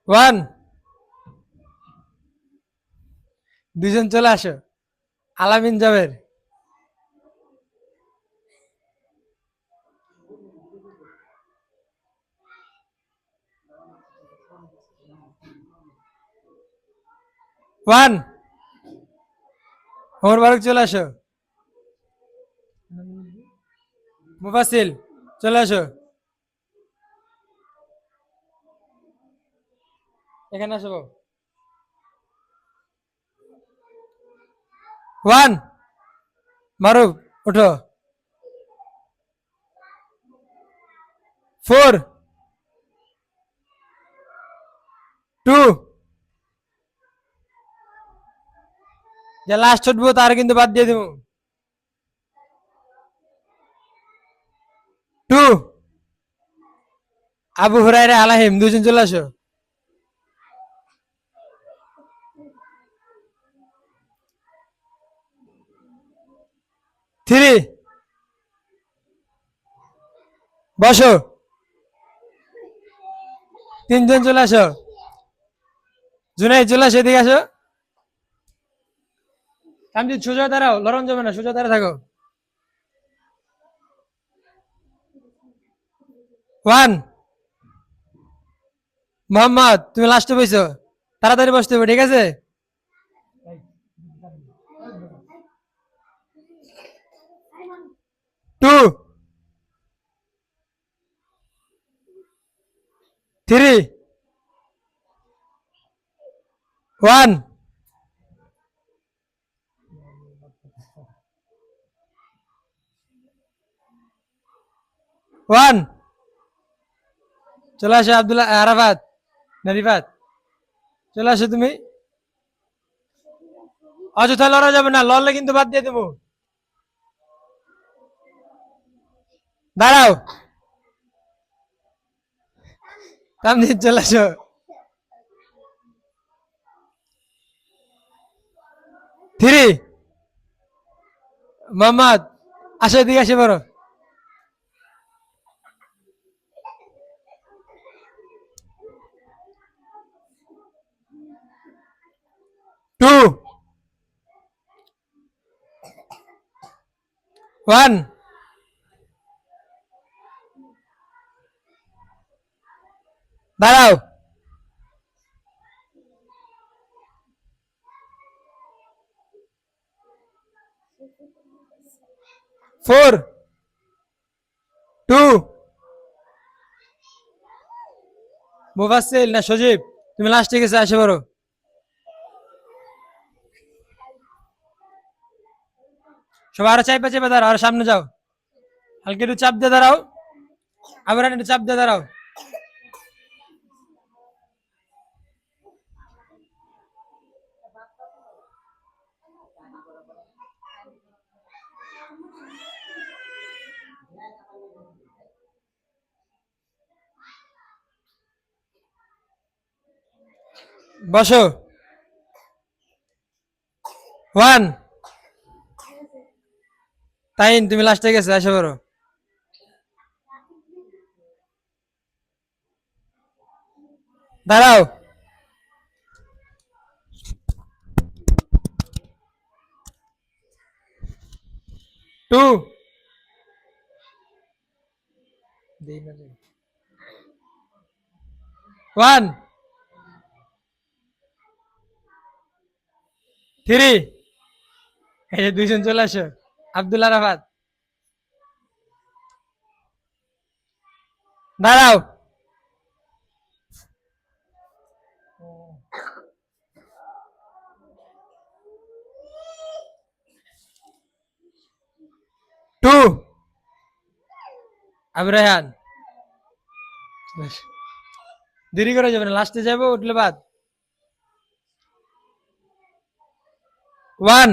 One. দুজন চলে আসো। আলামিন জাবের। ওয়ান। ওমর ফারুক চলে আসো। মুফাসিল চলে আসো। এখানে আসো বাবু। ওয়ান। মারুফ ওঠো। ফোর। টু। যে লাস্ট উঠবো তার কিন্তু বাদ দিয়ে দেবো। টু। আবু হুরায়রা আলাহিম দুজন চলে আসো। থ্রি। বসো। তিনজন চলে আসো। জুনাই চলে আসো, এদিকে আসো। তামজিদ সোজা দাঁড়াও, লড়ন যাবে না, সোজা দাঁড়া থাকো। ওয়ান। মোহাম্মদ তুমি লাস্টে বইছো, তাড়াতাড়ি বসতে হবে, ঠিক আছে? টু। থ্রি। ওয়ান। ওয়ান। চলে আসো আব্দুল্লাহ, আরাফাত, নারিফাত চলে আসো তুমি। অযথা লড়া যাবে না, লড়লে কিন্তু বাদ দিয়ে দেবো। দাঁড়াও। তামজিদ চলে আসো। থ্রি। মোহাম্মদ আসো, এদিকে আসে বড়। টু। ওয়ান। দাঁড়াও। ফোর। টু। মুফাসসিল না সজীব, তুমি লাস্টে গেছে, আসে বড়। সবাই আরো চাইপা চাইপা দাঁড়াও, আর সামনে যাও। হালকা একটু চাপ দিয়ে দাঁড়াও। আবার একটু চাপ দিয়ে দাঁড়াও। বসো। ওয়ান। তাইন তুমি লাস্টে গেছে, আসে বড়। দাঁড়াও। টু। ওয়ান। থ্রি। এই যে দুইজন চলে আসো। আব্দুল্লাহ রাফাত দাঁড়াও। টু। আবু রায়হান দেরি করে যাবে না, লাস্টে যাবো, উঠলে বাদ। ওয়ান।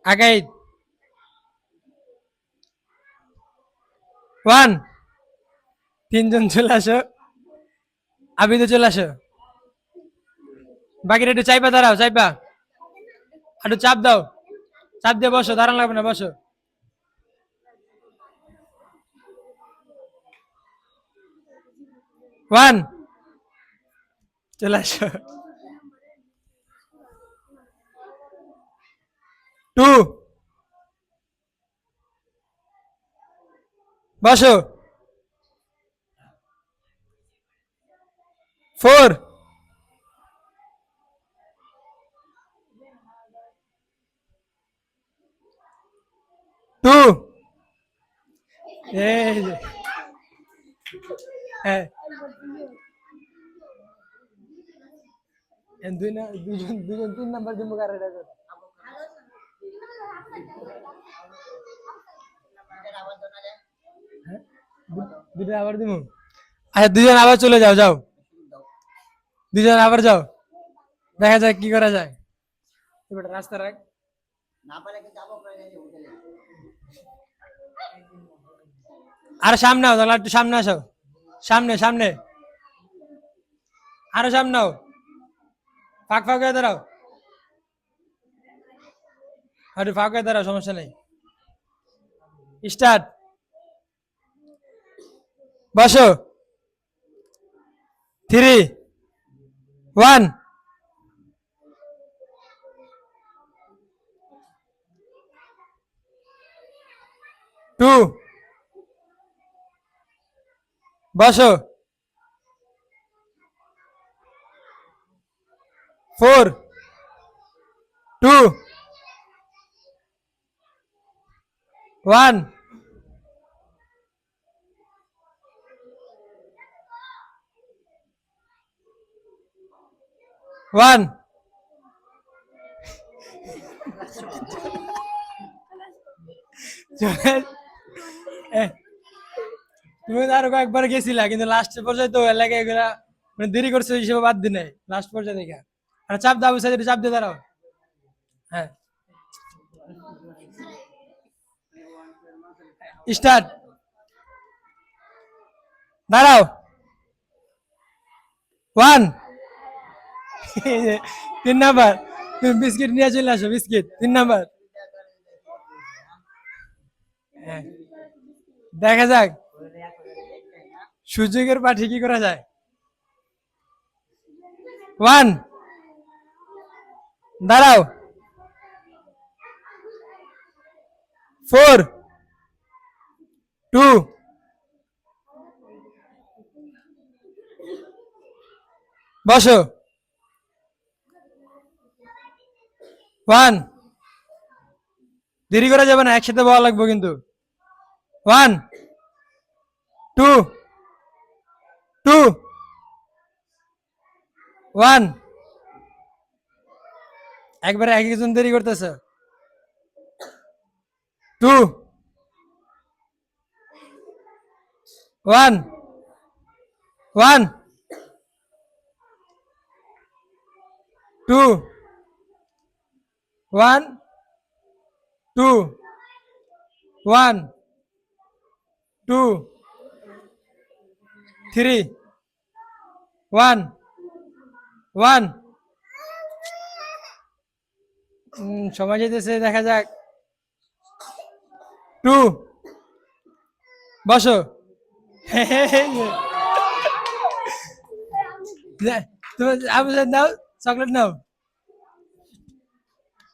আগাইদ। ওয়ান। তিনজন চলে আসো। আবিদও চলে আসো। বাকিটা একটু চাইপা দাঁড়াও, চাইপা একটু চাপ দাও। চাপ দিয়ে বসো, দাঁড়ান লাগবে না, বসো। ওয়ান, চলে আসো। টু, বসো। ফোর, টু, এই যে, হ্যাঁ, দুজন দুজন 3 নাম্বার দিব কার এটা কর। হ্যাঁ? দুটো আবার দিব। আচ্ছা, দুজন আবার চলে যাও, যাও। দুজন আবার যাও, দেখা যাক কি করা যায়। এবার রাস্তা রাখ। আর সামনে আও, তাহলে একটু সামনে আসো। সামনে সামনে, আরো সামনে আও। ফাঁক ফাঁক হয়ে দাঁড়াও, একটু ফাঁক হয়ে দাঁড়াও, সমস্যা নেই। স্টার্ট, বসো। থ্রি, ওয়ান, টু, বসো। Four, two, one, one. তুমি তো আরো কয়েকবার গেছিলা, কিন্তু লাস্ট পর্যায়ে তো এলাকায় এগুলা মানে দেরি করছে হিসেবে বাদ দিনে লাস্ট পর্যায়ে দেখে। আর চাপ দাও, সাইডে চাপ দিয়ে দাঁড়াও। হ্যাঁ, স্টার্ট, দাঁড়াও। ওয়ান, 3 নাম্বার, তুমি বিস্কিট নিয়ে চলে আসো, বিস্কিট 3 নাম্বার। হ্যাঁ, দেখা যাক সুযোগের পাঠি কি করা যায়। ওয়ান, দাঁড়াও। ফোর, টু, বসো। ওয়ান, দেরি করা যাবে না, একসাথে বলা লাগবে কিন্তু। One, two, two, one. একবারে এক একজন দেরি করতেছে। Two, one, one, two, one, two, one, two, three, one, one. সময় যেতেছে, দেখা যাক। টু, বসো। তুমি আবু নাও, চকলেট নাও।